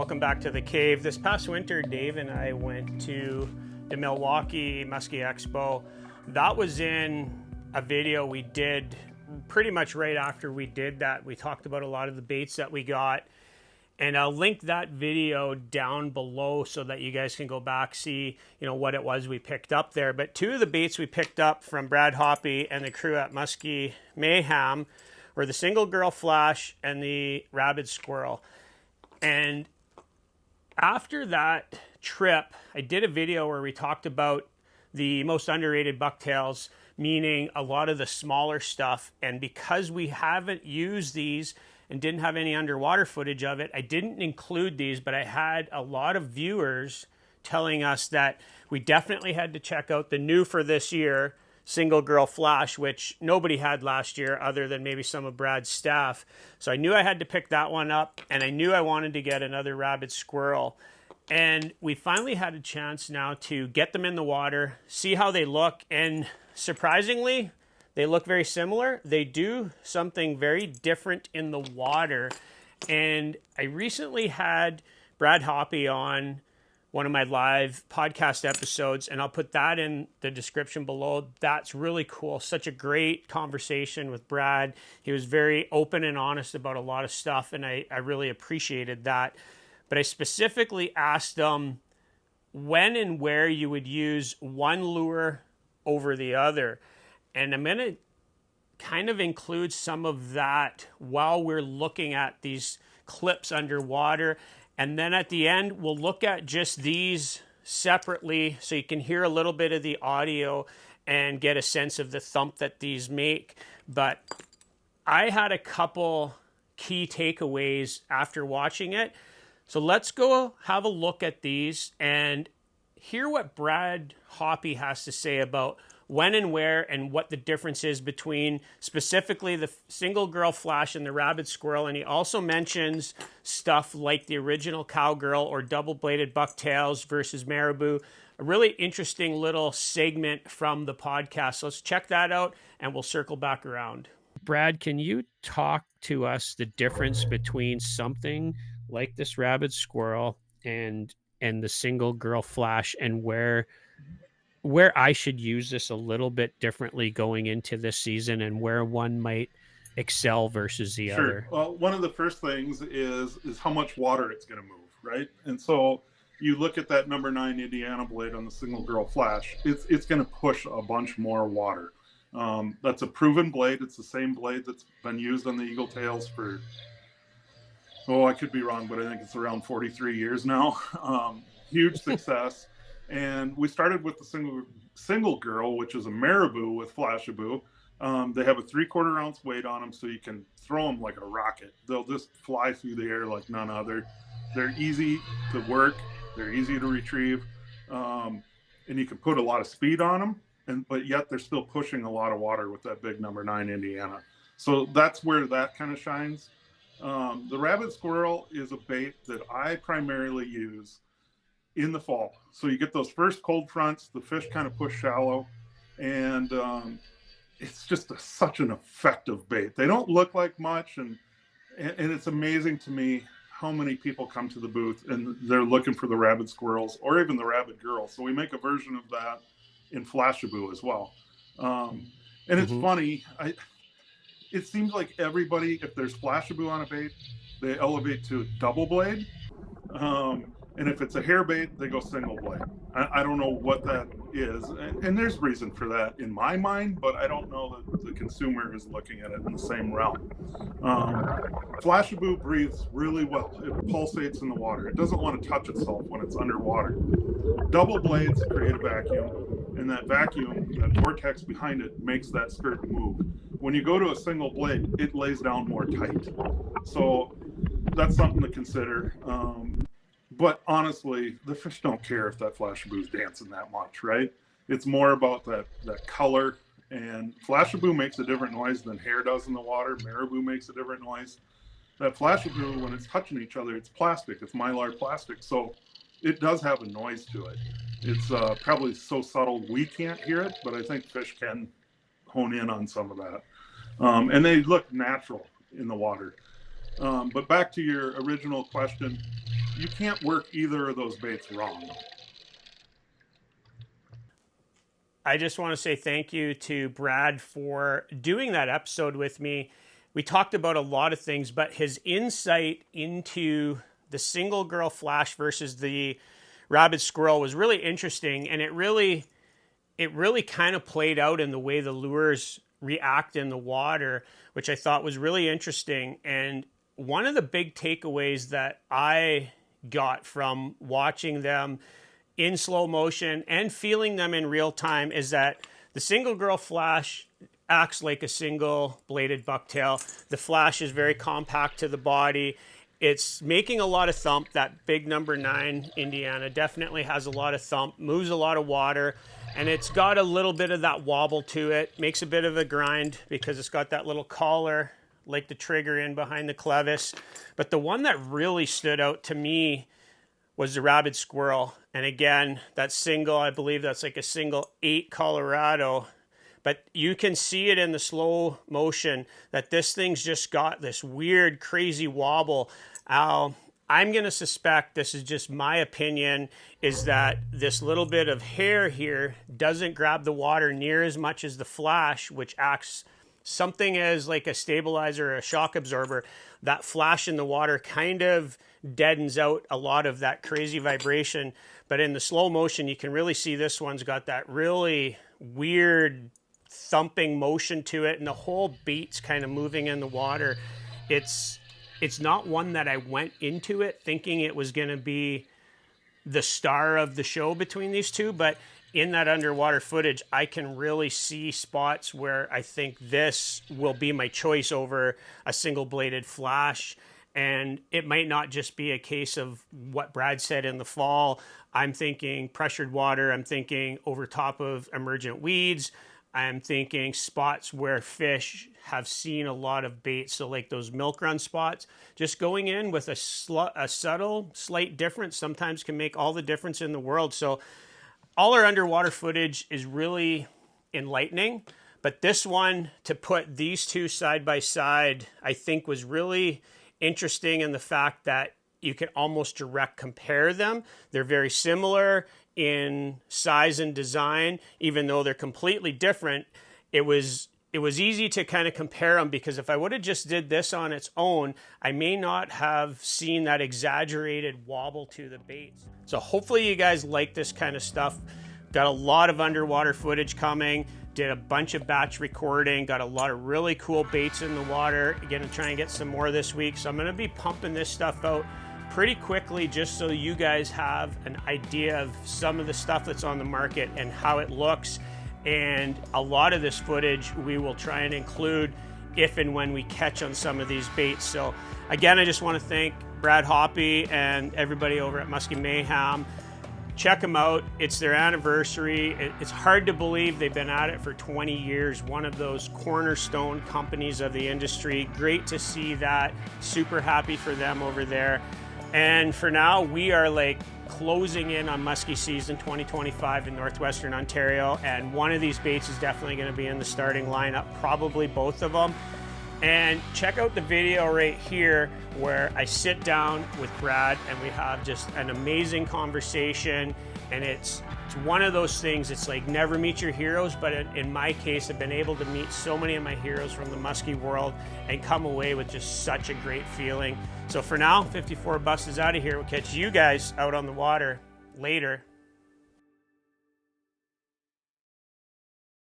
Welcome back to the cave. This past winter, Dave and I went to the Milwaukee Musky Expo. That was in a video we did pretty much right after we did that. We talked about a lot of the baits that we got, and I'll link that video down below so that you guys can go back, see, what it was we picked up there. But two of the baits we picked up from Brad Hoppe and the crew at Musky Mayhem were the single girl flash and the Rabid squirrel. And after that trip, I did a video where we talked about the most underrated bucktails, meaning a lot of the smaller stuff. And because we haven't used these and didn't have any underwater footage of it, I didn't include these, but I had a lot of viewers telling us that we definitely had to check out the new for this year, single girl flash, which nobody had last year other than maybe some of Brad's staff. So I knew I had to pick that one up, and I knew I wanted to get another Rabid squirrel. And we finally had a chance now to get them in the water, see how they look, and surprisingly, they look very similar. They do something very different in the water. And I recently had Brad Hoppe on one of my live podcast episodes, and I'll put that in the description below. That's really cool. Such a great conversation with Brad. He was very open and honest about a lot of stuff, and I really appreciated that. But I specifically asked them when and where you would use one lure over the other. And I'm going to kind of include some of that while we're looking at these clips underwater. And then at the end, we'll look at just these separately so you can hear a little bit of the audio and get a sense of the thump that these make. But I had a couple key takeaways after watching it. So let's go have a look at these and hear what Brad Hoppe has to say about when and where and what the difference is between specifically the single girl flash and the Rabid squirrel. And he also mentions stuff like the original cowgirl or double-bladed bucktails versus marabou. A really interesting little segment from the podcast. So let's check that out and we'll circle back around. Brad, can you talk to us the difference between something like this Rabid squirrel and the single girl flash, and where I should use this a little bit differently going into this season, and where one might excel versus the other? Well, one of the first things is how much water it's going to move, right? And so you look at that number 9 Indiana blade on the single girl flash, it's going to push a bunch more water. That's a proven blade. It's the same blade that's been used on the Eagle Tails for, I could be wrong, but I think it's around 43 years now. Huge success. And we started with the single girl, which is a marabou with flashabou. They have a 3/4 ounce weight on them, so you can throw them like a rocket. They'll just fly through the air like none other. They're easy to work. They're easy to retrieve. And you can put a lot of speed on them, but yet they're still pushing a lot of water with that big number 9 Indiana. So that's where that kind of shines. The Rabid squirrel is a bait that I primarily use in the fall. So you get those first cold fronts, the fish kind of push shallow, and it's just such an effective bait. They don't look like much, and it's amazing to me how many people come to the booth and they're looking for the Rabid squirrels or even the Rabid girls. So we make a version of that in flashabou as well. And it's funny, it seems like everybody, if there's flashabou on a bait, they elevate to double blade. And if it's a hair bait, they go single blade. I don't know what that is. And there's reason for that in my mind, but I don't know that the consumer is looking at it in the same realm. Flashabou breathes really well. It pulsates in the water. It doesn't want to touch itself when it's underwater. Double blades create a vacuum, and that vacuum, that vortex behind it, makes that skirt move. When you go to a single blade, it lays down more tight. So that's something to consider. But honestly, the fish don't care if that flashabou's dancing that much, right? It's more about that color. And flashabou makes a different noise than hair does in the water. Marabou makes a different noise. That flashabou, when it's touching each other, it's plastic. It's mylar plastic. So it does have a noise to it. It's probably so subtle we can't hear it, but I think fish can hone in on some of that. And they look natural in the water. But back to your original question, you can't work either of those baits wrong. I just want to say thank you to Brad for doing that episode with me. We talked about a lot of things, but his insight into the single girl flash versus the Rabid squirrel was really interesting, and it really kind of played out in the way the lures react in the water, which I thought was really interesting. And one of the big takeaways that I got from watching them in slow motion and feeling them in real time is that the single girl flash acts like a single bladed bucktail. The flash is very compact to the body. It's making a lot of thump. That big number 9 Indiana definitely has a lot of thump, moves a lot of water, and it's got a little bit of that wobble to it. Makes a bit of a grind because it's got that little collar like the trigger in behind the clevis. But the one that really stood out to me was the Rabid squirrel. And again, that single, I believe that's like a single 8 Colorado. But you can see it in the slow motion that this thing's just got this weird, crazy wobble. I'm going to suspect, this is just my opinion, is that this little bit of hair here doesn't grab the water near as much as the flash, which acts something as like a stabilizer or a shock absorber. That flash in the water kind of deadens out a lot of that crazy vibration. But in the slow motion, you can really see this one's got that really weird thumping motion to it, and the whole bait's kind of moving in the water. It's not one that I went into it thinking it was going to be the star of the show between these two, but in that underwater footage, I can really see spots where I think this will be my choice over a single bladed flash. And it might not just be a case of what Brad said in the fall. I'm thinking pressured water. I'm thinking over top of emergent weeds. I'm thinking spots where fish have seen a lot of bait. So like those milk run spots, just going in with a subtle, slight difference sometimes can make all the difference in the world. So all our underwater footage is really enlightening. But this one, to put these two side by side, I think was really interesting in the fact that you can almost direct compare them. They're very similar in size and design, even though they're completely different. It was easy to kind of compare them, because if I would have just did this on its own, I may not have seen that exaggerated wobble to the baits. So hopefully you guys like this kind of stuff. Got a lot of underwater footage coming. Did a bunch of batch recording. Got a lot of really cool baits in the water. Going to try and get some more this week. So I'm going to be pumping this stuff out pretty quickly, just so you guys have an idea of some of the stuff that's on the market and how it looks. And a lot of this footage we will try and include if and when we catch on some of these baits. So again, I just want to thank Brad Hoppe and everybody over at Musky Mayhem. Check them out. It's their anniversary. It's hard to believe they've been at it for 20 years. One of those cornerstone companies of the industry. Great to see that. Super happy for them over there. And for now, we are like closing in on muskie season 2025 in Northwestern Ontario. And one of these baits is definitely going to be in the starting lineup, probably both of them. And check out the video right here where I sit down with Brad and we have just an amazing conversation. And it's one of those things, it's like never meet your heroes, but in my case, I've been able to meet so many of my heroes from the muskie world and come away with just such a great feeling. So for now, 54 Bus is out of here. We'll catch you guys out on the water later.